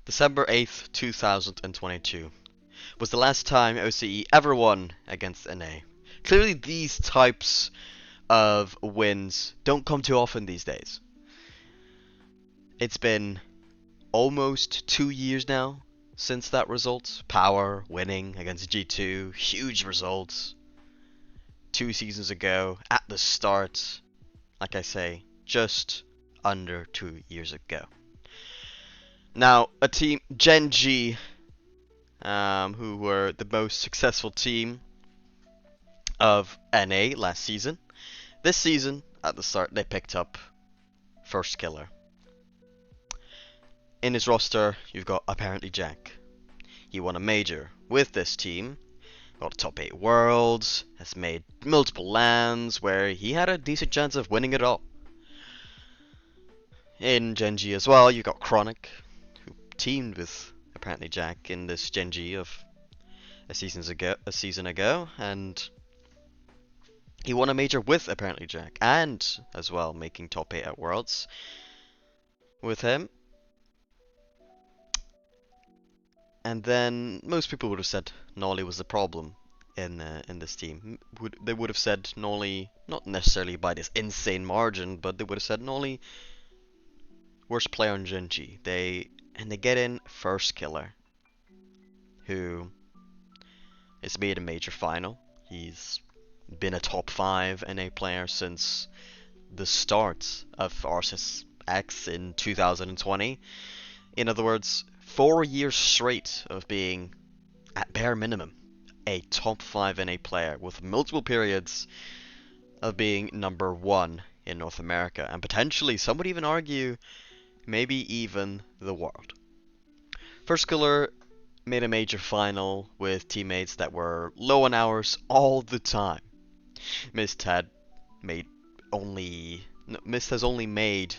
December 8th, 2022 was the last time OCE ever won against NA. Clearly these types of wins don't come too often these days. It's been almost 2 years now since that result. Power winning against G2, huge results. 2 seasons ago, at the start, like I say, just under 2 years ago. Now, a team, GenG, who were the most successful team of NA last season. This season, at the start, they picked up First Killer. In his roster, you've got apparently Jack. He won a major with this team, got top 8 worlds, has made multiple LANs where he had a decent chance of winning it all. In GenG as well, you've got Chronic, who teamed with apparently Jack in this GenG of a season ago, and he won a major with apparently Jack, and as well making top 8 at Worlds with him. And then most people would have said Nolly was the problem in this team. They would have said Nolly, not necessarily by this insane margin, but they would have said Nolly worst player on GenG. They get in First Killer, who has made a major final. He's been a top 5 NA player since the start of RLCS in 2020. In other words, 4 years straight of being, at bare minimum, a top 5 NA player with multiple periods of being number 1 in North America, and potentially, some would even argue, maybe even the world. First Killer made a major final with teammates that were low on hours all the time. Mist has only made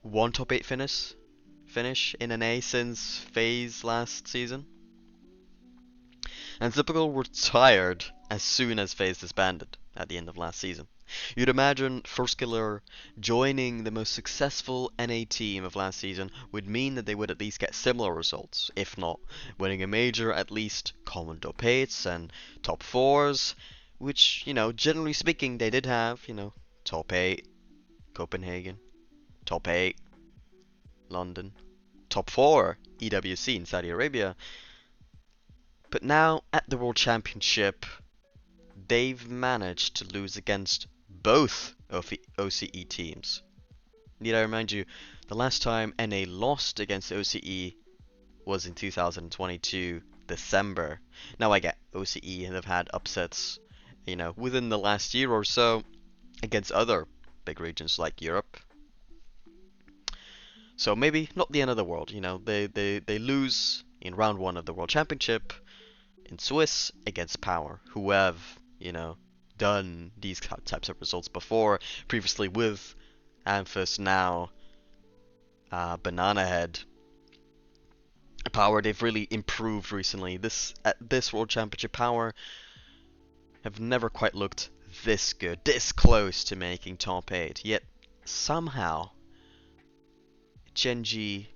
one top 8 finish in NA since FaZe last season. And Typical retired as soon as FaZe disbanded at the end of last season. You'd imagine First Killer joining the most successful NA team of last season would mean that they would at least get similar results, if not winning a major, at least common top 8s and top 4s, which, generally speaking, they did have, top 8 Copenhagen, top 8 London, top 4 EWC in Saudi Arabia. But now at the World Championship, they've managed to lose against both OCE teams. Need I remind you, the last time NA lost against OCE was in 2022 December. Now I get OCE and have had upsets, within the last year or so against other big regions like Europe. So maybe not the end of the world. They lose in round 1 of the World Championship in Swiss against Power, who have, done these types of results before, previously with Amphis, now Banana Head. Power, they've really improved recently. At this World Championship, Power have never quite looked this good, this close to making top 8. Yet somehow GenG, a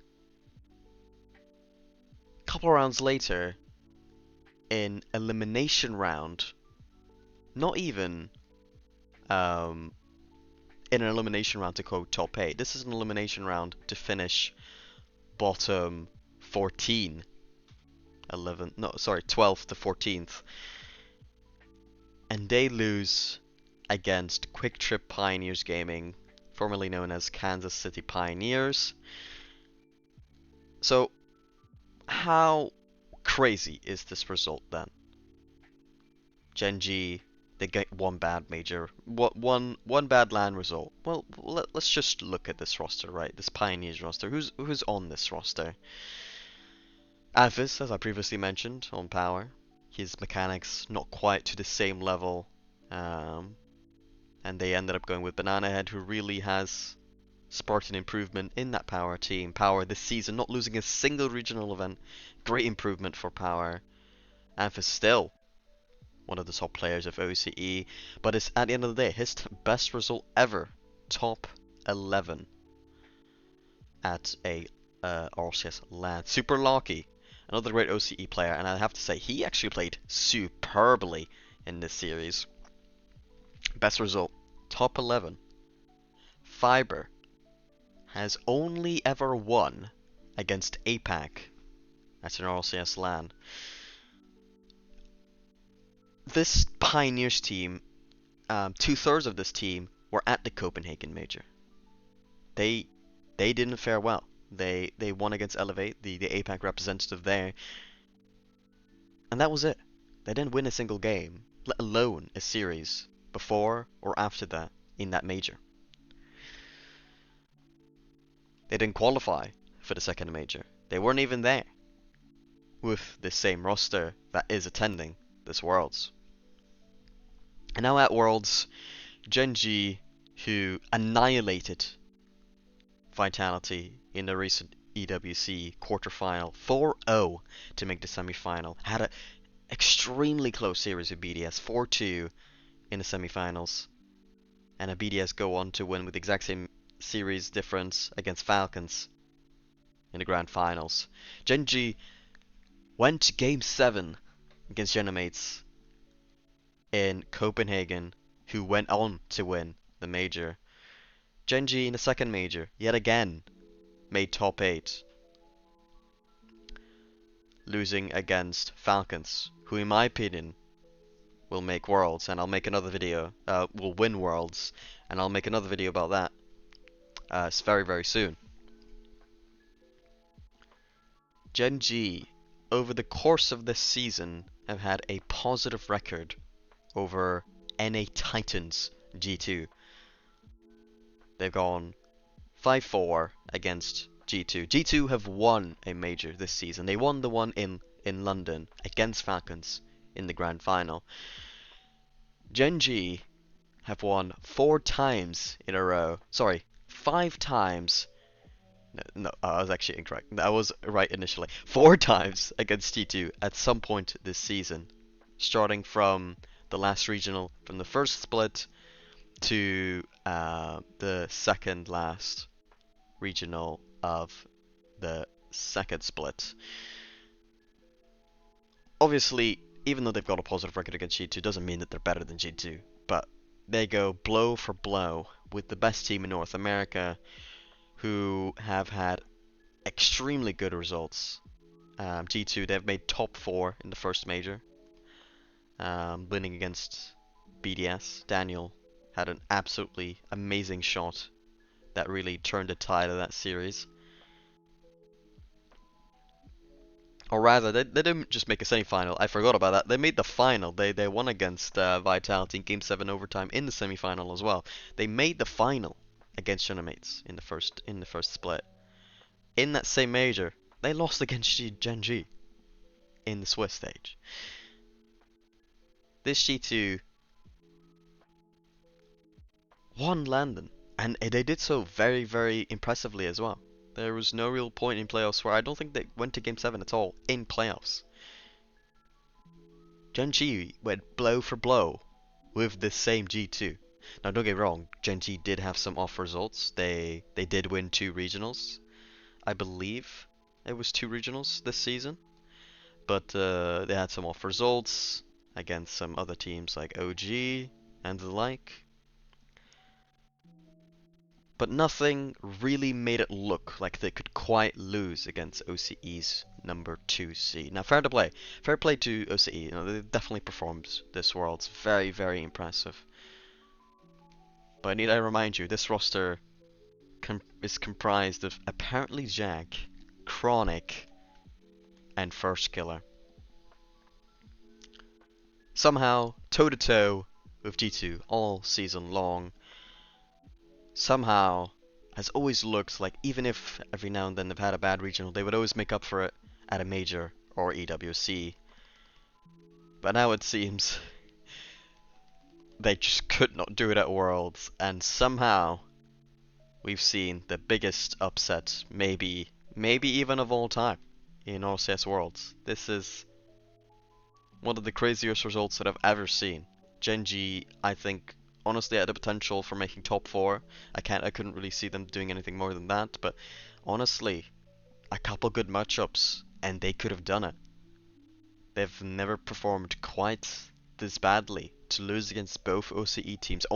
couple rounds later, in elimination round, not even in an elimination round to go top 8. This is an elimination round to finish bottom 14. 12th to 14th. And they lose against Quick Trip Pioneers Gaming, formerly known as Kansas City Pioneers. So, how crazy is this result then? GenG, they get one bad major, one bad LAN result. Well, let's just look at this roster, right? This Pioneers roster. Who's on this roster? Avis, as I previously mentioned, on Power. His mechanics not quite to the same level, and they ended up going with Banana Head, who really has sparked an improvement in that Power team. Power this season not losing a single regional event, great improvement for Power. Amph is still one of the top players of OCE, but it's at the end of the day his best result ever, top 11 at a RLCS LAN. Super Lucky, another great OCE player, and I have to say he actually played superbly in this series. Best result, top 11. Fiber has only ever won against APAC. That's an RLCS LAN. This Pioneers team, 2/3 of this team were at the Copenhagen Major. They didn't fare well. They won against Elevate, the APAC representative there, and that was it. They didn't win a single game, let alone a series, before or after that in that major. They didn't qualify for the second major. They weren't even there with the same roster that is attending this Worlds. And now at Worlds, GenG, who annihilated Vitality in the recent EWC quarterfinal 4-0 to make the semifinal, had an extremely close series with BDS 4-2 in the semifinals, and a BDS go on to win with the exact same series difference against Falcons in the grand finals. GenG went to Game 7 against Genomates in Copenhagen, who went on to win the major. GenG in the second major, yet again, made top 8, losing against Falcons, who in my opinion will make Worlds, and I'll make another video, will win Worlds, and I'll make another video about that very, very soon. GenG, over the course of this season, have had a positive record over NA Titans G2. They've gone 5-4 against G2. G2 have won a major this season. They won the one in London against Falcons in the grand final. GenG have won 4 times in a row. Sorry, 5 times. No, I was actually incorrect. I was right initially. 4 times against G2 at some point this season. Starting from the last regional, from the first split to the second last regional of the second split. Obviously, even though they've got a positive record against G2, doesn't mean that they're better than G2, but they go blow for blow with the best team in North America, who have had extremely good results. G2, they've made top 4 in the first major, winning against BDS. Daniel had an absolutely amazing shot that really turned the tide of that series. Or rather, they didn't just make a semi-final. I forgot about that. They made the final. They won against Vitality in Game 7 overtime in the semi-final as well. They made the final against Genomates in the first split. In that same major, they lost against GenG in the Swiss stage. This G2 won London, and they did so very, very impressively as well. There was no real point in playoffs where I don't think they went to Game 7 at all in playoffs. GenG went blow for blow with the same G2. Now don't get me wrong, GenG did have some off results. They did win 2 regionals. I believe it was 2 regionals this season. But they had some off results against some other teams like OG and the like. But nothing really made it look like they could quite lose against OCE's number 2 seed. Now, fair play to OCE. You know, they definitely performed this Worlds. Very, very impressive. But need I remind you, this roster is comprised of apparently Jack, Chronic, and First Killer. Somehow, toe-to-toe with G2 all season long. Somehow has always looked like, even if every now and then they've had a bad regional, they would always make up for it at a major or EWC. But now it seems they just could not do it at Worlds, and somehow we've seen the biggest upset, maybe even of all time, in RLCS Worlds. This is one of the craziest results that I've ever seen. GenG, I think, honestly had the potential for making top 4. I couldn't really see them doing anything more than that, but honestly, a couple good matchups, and they could have done it. They've never performed quite this badly to lose against both OCE teams.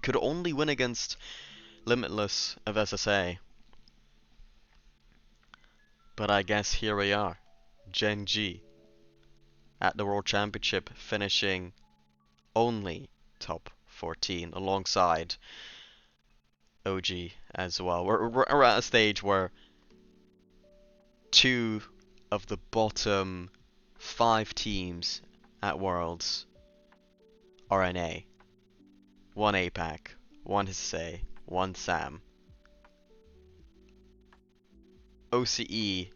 Could only win against Limitless of SSA. But I guess here we are, GenG at the World Championship, finishing only top 14 alongside OG as well. We're at a stage where two of the bottom 5 teams at Worlds are NA. One APAC, one HSA, one SAM. OCE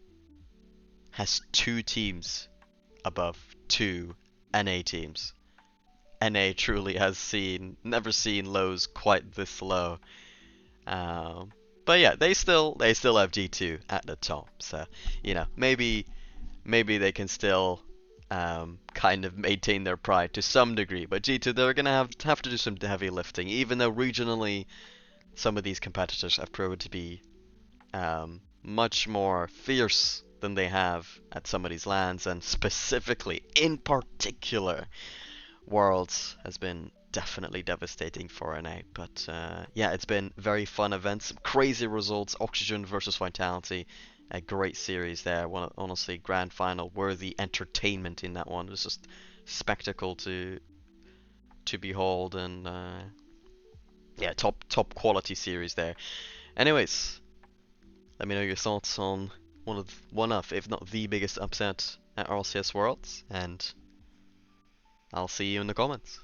has 2 teams above 2 NA teams. NA truly has never seen lows quite this low. But yeah, they still have G2 at the top. So maybe they can still kind of maintain their pride to some degree. But G2, they're gonna have to do some heavy lifting, even though regionally some of these competitors have proven to be much more fierce than they have at some of these lands, and specifically, in particular, Worlds has been definitely devastating for NA. But yeah, it's been very fun events, some crazy results. Oxygen versus Vitality, a great series there. Honestly, grand final worthy entertainment in that one. It was just spectacle to behold, and yeah, top quality series there. Anyways, let me know your thoughts on one of, if not the biggest upset at RLCS Worlds, and I'll see you in the comments.